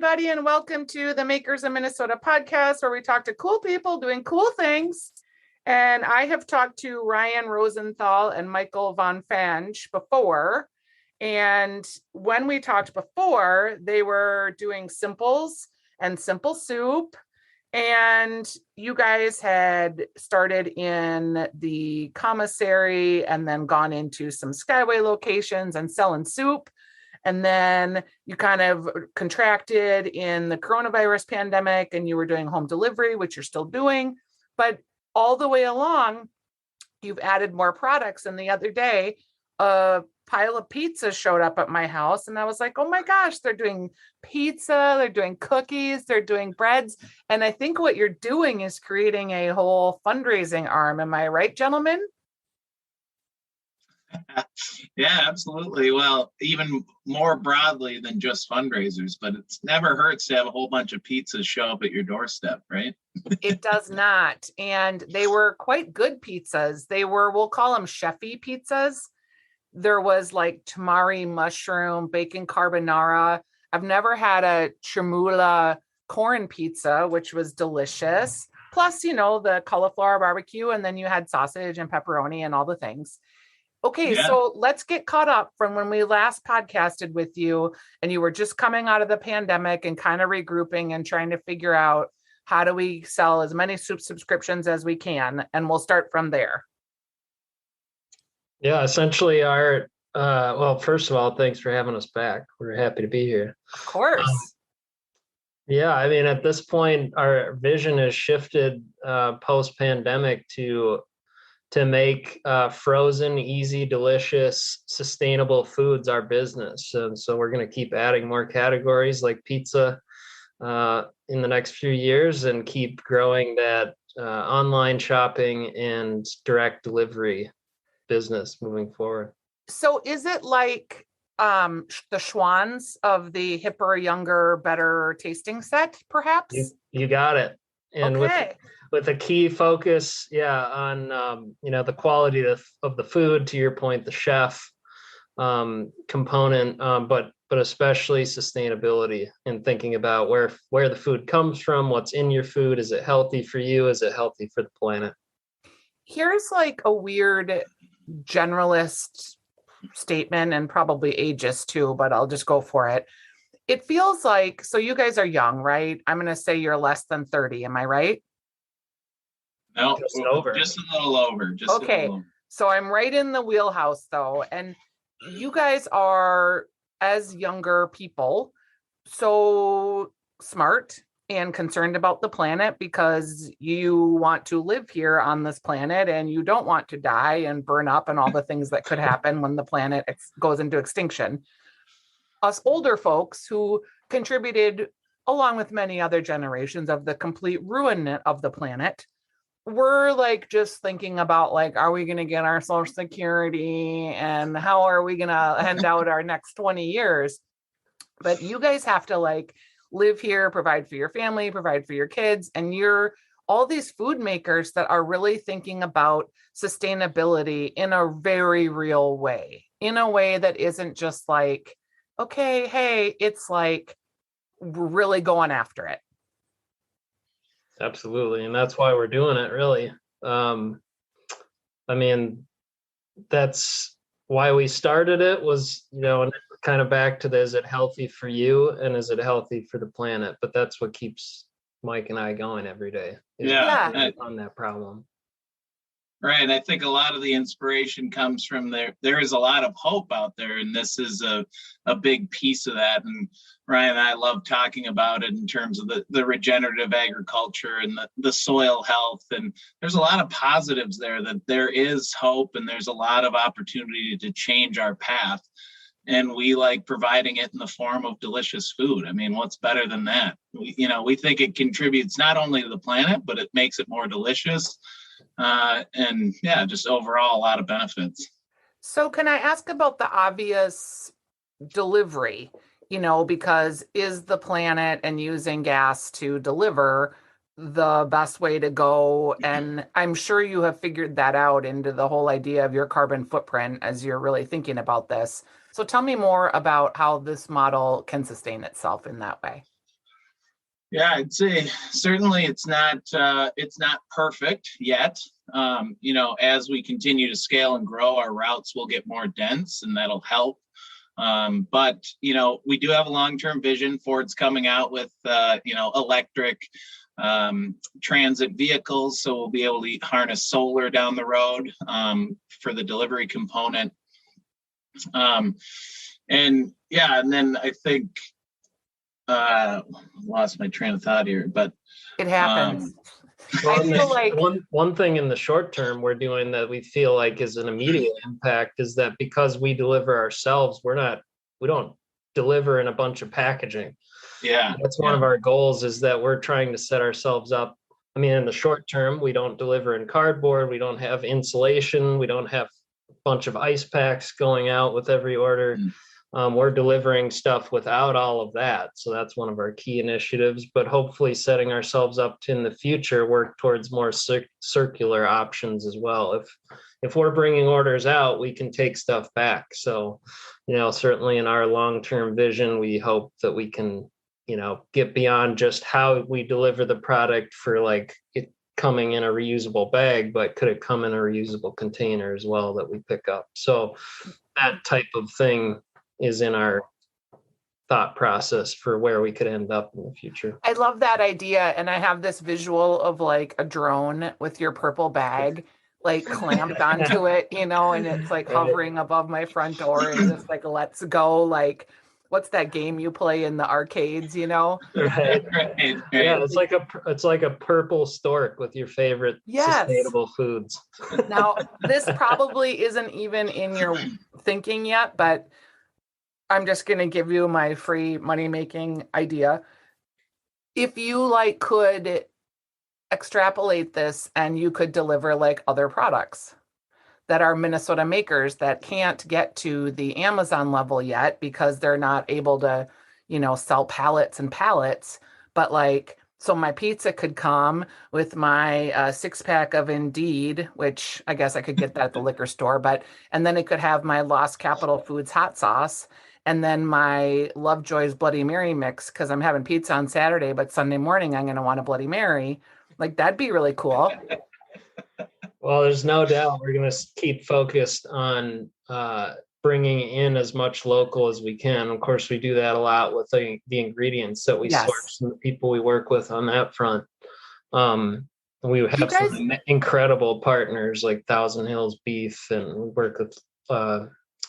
everybody, and welcome to the Makers of Minnesota podcast, where we talk to cool people doing cool things. And I have talked to Ryan Rosenthal and Michael Von Fange before. And when we talked before, they were doing simples and simple soup. And you guys had started in the commissary and then gone into some Skyway locations and selling soup. And then you kind of contracted in the coronavirus pandemic and you were doing home delivery, which you're still doing. But all the way along, you've added more products. And the other day, a pile of pizza showed up at my house. And I was like, oh my gosh, they're doing pizza, they're doing cookies, they're doing breads. And I think what you're doing is creating a whole fundraising arm. Am I right, gentlemen? Yeah, absolutely. Well, even more broadly than just fundraisers, but it's never hurts to have a whole bunch of pizzas show up at your doorstep, right? It does not. And they were quite good pizzas. They were, we'll call them Chefy pizzas. There was like tamari mushroom, bacon carbonara. I've never had a chermoula corn pizza, which was delicious. Plus, you know, the cauliflower barbecue, and then you had sausage and pepperoni and all the things. Okay, Yeah. So let's get caught up from when we last podcasted with you and you were just coming out of the pandemic and kind of regrouping and trying to figure out how do we sell as many soup subscriptions as we can. And we'll start from there. Yeah, essentially well, first of all, thanks for having us back. We're happy to be here. Of course. Yeah, I mean, at this point, our vision has shifted post-pandemic to make frozen, easy, delicious, sustainable foods our business. And so we're going to keep adding more categories like pizza in the next few years and keep growing that online shopping and direct delivery business moving forward. So is it like the Schwans of the hipper, younger, better tasting set, perhaps? You got it. And okay. with a key focus, on the quality of the food. To your point, the chef component, but especially sustainability and thinking about where the food comes from, what's in your food. Is it healthy for you? Is it healthy for the planet? Here's like a weird generalist statement and probably ageist too, but I'll just go for it. It feels like, so you guys are young, right? I'm going to say you're less than 30. Am I right? No, just a little over. Okay. So I'm right in the wheelhouse though. And you guys are, as younger people, so smart and concerned about the planet because you want to live here on this planet and you don't want to die and burn up and all the things that could happen when the planet goes into extinction. Us older folks who contributed, along with many other generations, of the complete ruin of the planet, we're like just thinking about like, are we going to get our Social Security and how are we going to end out our next 20 years? But you guys have to like live here, provide for your family, provide for your kids, and you're all these food makers that are really thinking about sustainability in a very real way, in a way that isn't just like, okay, hey, it's like we're really going after it. Absolutely. And that's why we're doing it, really. I mean, that's why we started it was, and kind of back to is it healthy for you and is it healthy for the planet? But that's what keeps Mike and I going every day. On that problem. Right. I think a lot of the inspiration comes from there is a lot of hope out there. And this is a big piece of that. And Ryan and I love talking about it in terms of the regenerative agriculture and the soil health. And there's a lot of positives there, that there is hope and there's a lot of opportunity to change our path. And we like providing it in the form of delicious food. I mean, what's better than that? We think it contributes not only to the planet, but it makes it more delicious. And just overall a lot of benefits. So can I ask about the obvious delivery, because is the planet and using gas to deliver the best way to go? And I'm sure you have figured that out into the whole idea of your carbon footprint as you're really thinking about this. So tell me more about how this model can sustain itself in that way. Yeah, I'd say certainly it's not perfect yet. As we continue to scale and grow, our routes will get more dense, and that'll help. But we do have a long-term vision. Ford's coming out with electric transit vehicles, so we'll be able to harness solar down the road for the delivery component. And then I think lost my train of thought here, but It happens. Well, I feel like one thing in the short term we're doing that we feel like is an immediate impact is that because we deliver ourselves, we don't deliver in a bunch of packaging. Yeah, that's one of our goals, is that we're trying to set ourselves up. I mean, in the short term, we don't deliver in cardboard, we don't have insulation, we don't have a bunch of ice packs going out with every order. We're delivering stuff without all of that. So that's one of our key initiatives, but hopefully setting ourselves up to, in the future, work towards more circular options as well. If we're bringing orders out, we can take stuff back. So, certainly in our long-term vision, we hope that we can, get beyond just how we deliver the product for like it coming in a reusable bag, but could it come in a reusable container as well that we pick up? So that type of thing is in our thought process for where we could end up in the future. I love that idea. And I have this visual of like a drone with your purple bag, like clamped onto it, and it's like hovering above my front door and just like, let's go. Like, what's that game you play in the arcades, Right. Right. Yeah, it's like a purple stork with your favorite sustainable foods. Now, this probably isn't even in your thinking yet, but I'm just going to give you my free money-making idea. If you could extrapolate this and you could deliver like other products that are Minnesota makers that can't get to the Amazon level yet because they're not able to, sell pallets and pallets, but so my pizza could come with my 6-pack of Indeed, which I guess I could get that at the liquor store, and then it could have my Lost Capital Foods hot sauce, and then my Lovejoy's Bloody Mary mix, because I'm having pizza on Saturday, but Sunday morning I'm going to want a Bloody Mary. That'd be really cool. Well, there's no doubt we're going to keep focused on bringing in as much local as we can. Of course, we do that a lot with the ingredients that we source and the people we work with on that front. We have some incredible partners like Thousand Hills Beef, and we work with,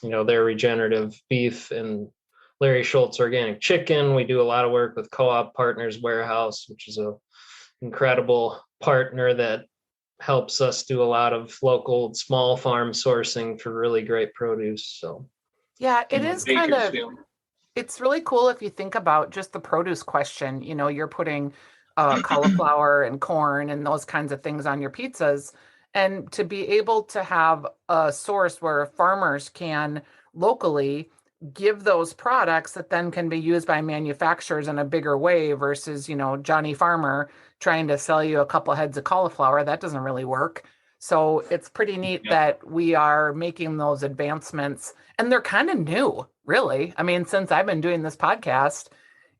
their regenerative beef, and Larry Schultz Organic Chicken. We do a lot of work with Co-op Partners Warehouse, which is a incredible partner that helps us do a lot of local small farm sourcing for really great produce. So yeah, it is it's really cool if you think about just the produce question. You're putting cauliflower and corn and those kinds of things on your pizzas, and to be able to have a source where farmers can locally give those products that then can be used by manufacturers in a bigger way versus, Johnny Farmer trying to sell you a couple heads of cauliflower. That doesn't really work. So it's pretty neat that we are making those advancements, and they're kind of new, really. I mean, since I've been doing this podcast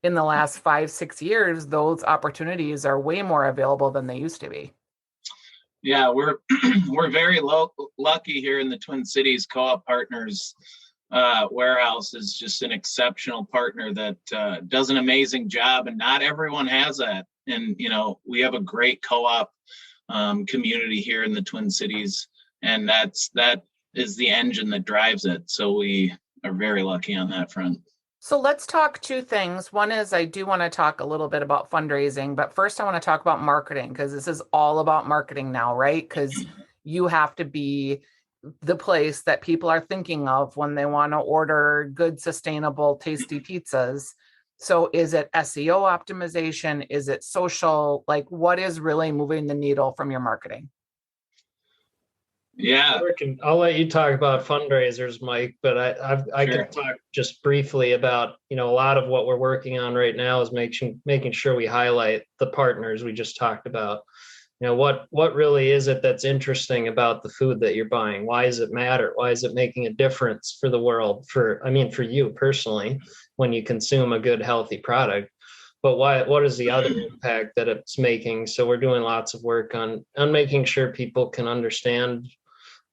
in the last 5-6 years, those opportunities are way more available than they used to be. Yeah, we're very lucky here in the Twin Cities. Co-op Partners Warehouse is just an exceptional partner that does an amazing job, and not everyone has that. And we have a great co-op community here in the Twin Cities, and that is the engine that drives it. So we are very lucky on that front. So let's talk two things. One is I do want to talk a little bit about fundraising, but first I want to talk about marketing, because this is all about marketing now, right? Because you have to be the place that people are thinking of when they want to order good, sustainable, tasty pizzas. So is it SEO optimization? Is it social? What is really moving the needle from your marketing? Yeah, I'll let you talk about fundraisers, Mike, but I can talk just briefly about, a lot of what we're working on right now is making sure we highlight the partners we just talked about. What really is it that's interesting about the food that you're buying? Why does it matter? Why is it making a difference for the world? For you personally, when you consume a good, healthy product? but what is the other impact that it's making? So we're doing lots of work on making sure people can understand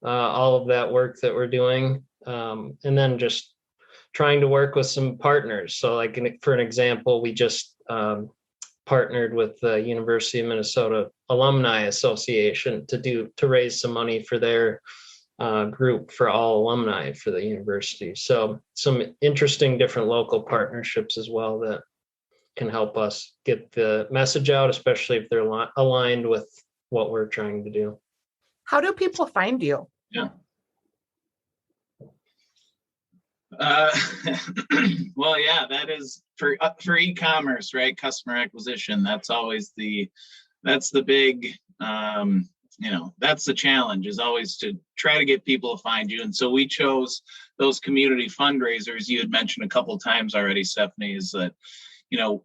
all of that work that we're doing, and then just trying to work with some partners. So like for an example, we just partnered with the University of Minnesota Alumni Association to raise some money for their group for all alumni for the university. So some interesting different local partnerships as well that can help us get the message out, especially if they're aligned with what we're trying to do. How do people find you? Yeah. Well, yeah, that is for e-commerce, right? Customer acquisition. That's the big, that's the challenge, is always to try to get people to find you. And so we chose those community fundraisers you had mentioned a couple of times already, Stephanie, is that,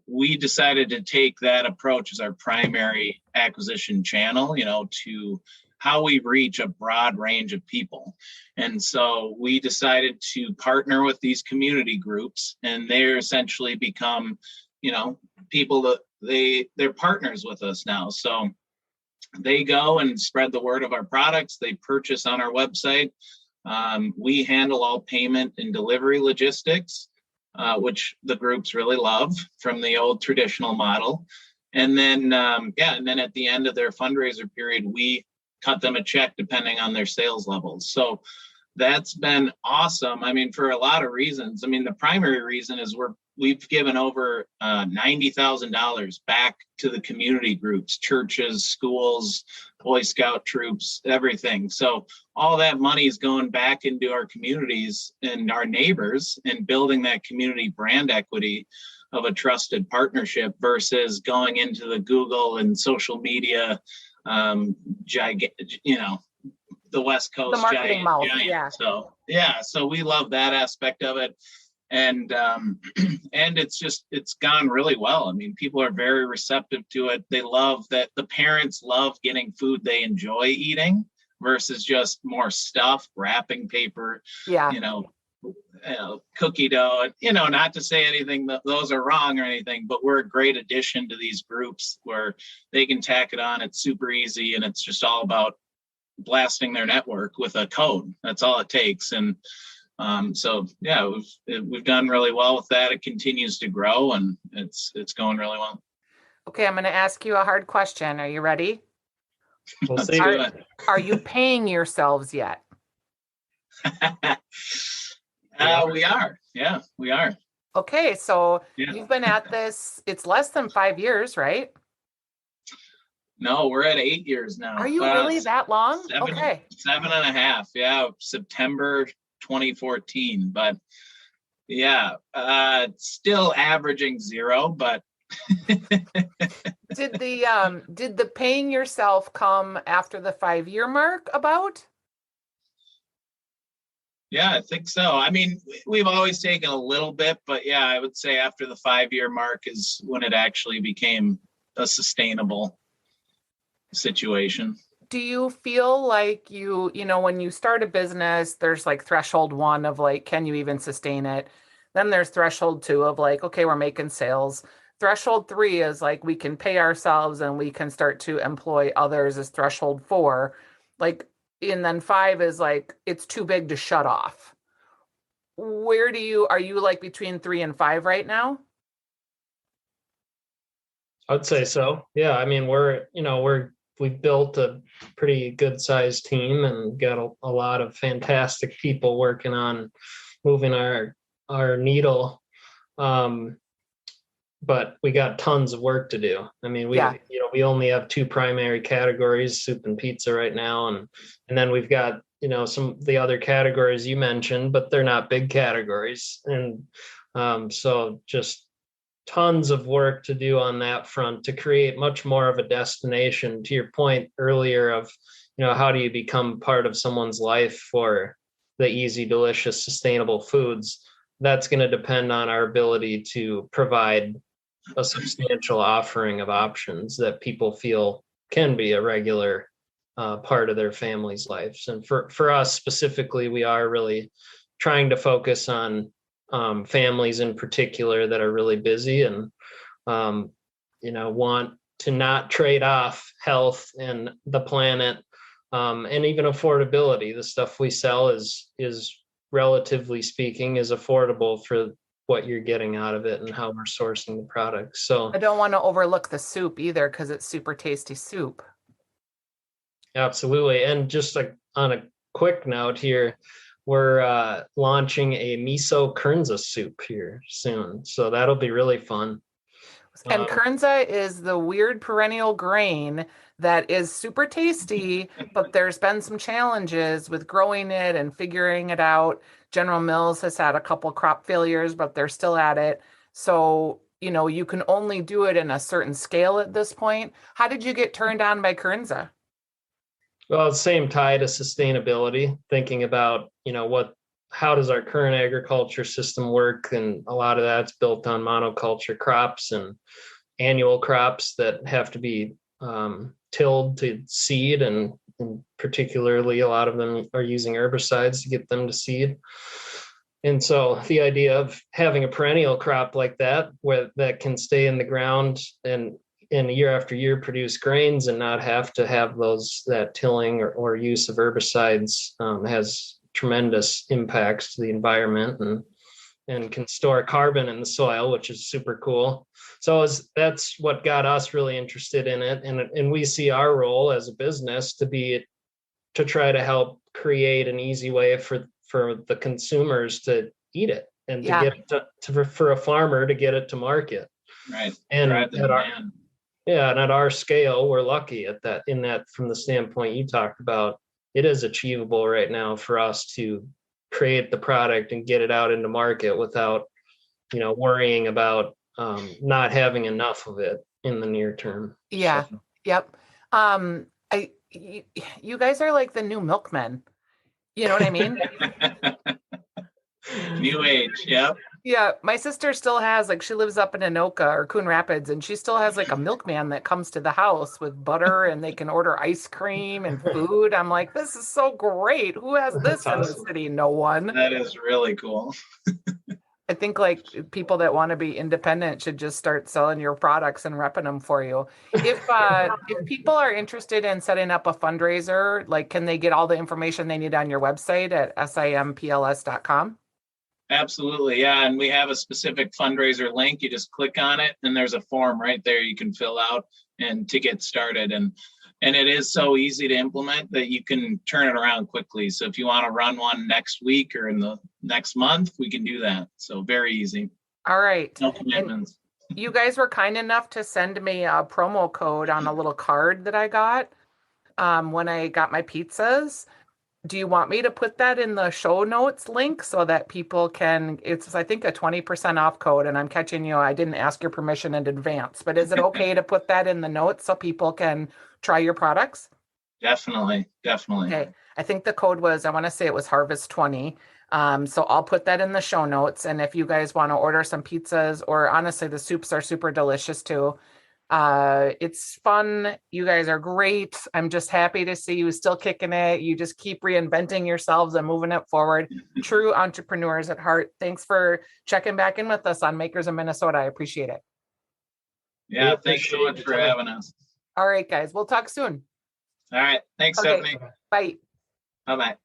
we decided to take that approach as our primary acquisition channel, to how we reach a broad range of people. And so we decided to partner with these community groups, and they're essentially become, people that they're partners with us now. So they go and spread the word of our products. They purchase on our website. We handle all payment and delivery logistics, which the groups really love from the old traditional model. And then, and then at the end of their fundraiser period, we cut them a check depending on their sales levels. So that's been awesome. I mean, for a lot of reasons. I mean, the primary reason is we've given over $90,000 back to the community groups, churches, schools, Boy Scout troops, everything. So all that money is going back into our communities and our neighbors and building that community brand equity of a trusted partnership versus going into the Google and social media, the West Coast, the marketing mouth. Yeah. So we love that aspect of it. And it's gone really well. I mean, people are very receptive to it. They love that. The parents love getting food they enjoy eating versus just more stuff, wrapping paper, cookie dough, not to say anything that those are wrong or anything, but we're a great addition to these groups where they can tack it on. It's super easy, and it's just all about blasting their network with a code. That's all it takes. And we've done really well with that. It continues to grow, and it's going really well. Okay, I'm going to ask you a hard question. Are you ready? We'll see. Are you paying yourselves yet? We are. Yeah, we are. Okay, so you've been at this, it's less than 5 years, right? No, we're at 8 years now. Are you really that long? 7.5. Yeah, September 2014. But still averaging 0, but Did the paying yourself come after the 5-year mark about? Yeah, I think so. I mean, we've always taken a little bit, but yeah, I would say after the 5-year mark is when it actually became a sustainable situation. Do you feel like when you start a business, there's like threshold 1 of like, can you even sustain it? Then there's threshold 2 of like, okay, we're making sales. Threshold 3 is like, we can pay ourselves and we can start to employ others, as threshold 4. And then 5 is like, it's too big to shut off. Are you like between 3 and 5 right now? I'd say so. Yeah. I mean, we've built a pretty good sized team and got a lot of fantastic people working on moving our needle. But we got tons of work to do. I mean, we only have 2 primary categories, soup and pizza right now. And then we've got, some of the other categories you mentioned, but they're not big categories. And so just tons of work to do on that front to create much more of a destination. To your point earlier of, how do you become part of someone's life for the easy, delicious, sustainable foods? That's going to depend on our ability to provide a substantial offering of options that people feel can be a regular part of their family's lives. And for us specifically, we are really trying to focus on families in particular that are really busy. And want to not trade off health and the planet, and even affordability. The stuff we sell is relatively speaking is affordable for what you're getting out of it and how we're sourcing the product. So I don't want to overlook the soup either, because it's super tasty soup. absolutely. And just like on a quick note here, we're launching a miso kernza soup here soon. So that'll be really fun. And kernza is the weird perennial grain that is super tasty, but there's been some challenges with growing it and figuring it out. General Mills has had a couple crop failures, but they're still at it. So, you can only do it in a certain scale at this point. How did you get turned on by kernza? Well, the same tie to sustainability, thinking about, how does our current agriculture system work? And a lot of that's built on monoculture crops and annual crops that have to be tilled to seed. And particularly, a lot of them are using herbicides to get them to seed. And so the idea of having a perennial crop like that, that can stay in the ground and year after year produce grains and not have to have that tilling or use of herbicides, has tremendous impacts to the environment and can store carbon in the soil, which is super cool. So that's what got us really interested in it. And we see our role as a business to try to help create an easy way for the consumers to eat it and to get it for a farmer to get it to market. Right. And at our scale, we're lucky in that from the standpoint you talked about, it is achievable right now for us to create the product and get it out into market without, worrying about not having enough of it in the near term. Yeah. So. Yep. You guys are like the new milkmen. You know what I mean? New age. Yep. Yeah, my sister still has, she lives up in Anoka or Coon Rapids, and she still has a milkman that comes to the house with butter, and they can order ice cream and food. I'm like, this is so great. Who has this in the city? No one. That is really cool. I think people that want to be independent should just start selling your products and repping them for you. If people are interested in setting up a fundraiser, can they get all the information they need on your website at simpls.com? Absolutely. Yeah. And we have a specific fundraiser link. You just click on it and there's a form right there you can fill out and to get started. And it is so easy to implement that you can turn it around quickly. So if you want to run one next week or in the next month, we can do that. So very easy. All right. No commitments. And you guys were kind enough to send me a promo code on a little card that I got when I got my pizzas. Do you want me to put that in the show notes link so that people can, it's, I think, a 20% off code, and I'm catching you. I didn't ask your permission in advance, but is it okay to put that in the notes so people can try your products? Definitely. Okay. I think the code was, I want to say it was Harvest 20. So I'll put that in the show notes. And if you guys want to order some pizzas, or honestly, the soups are super delicious too. It's fun. You guys are great. I'm just happy to see you still kicking it. You just keep reinventing yourselves and moving it forward. True entrepreneurs at heart. Thanks for checking back in with us on Makers of Minnesota. I appreciate it. Yeah, thanks so much for having us. All right, guys. We'll talk soon. All right. Thanks, Stephanie. Bye. Bye-bye.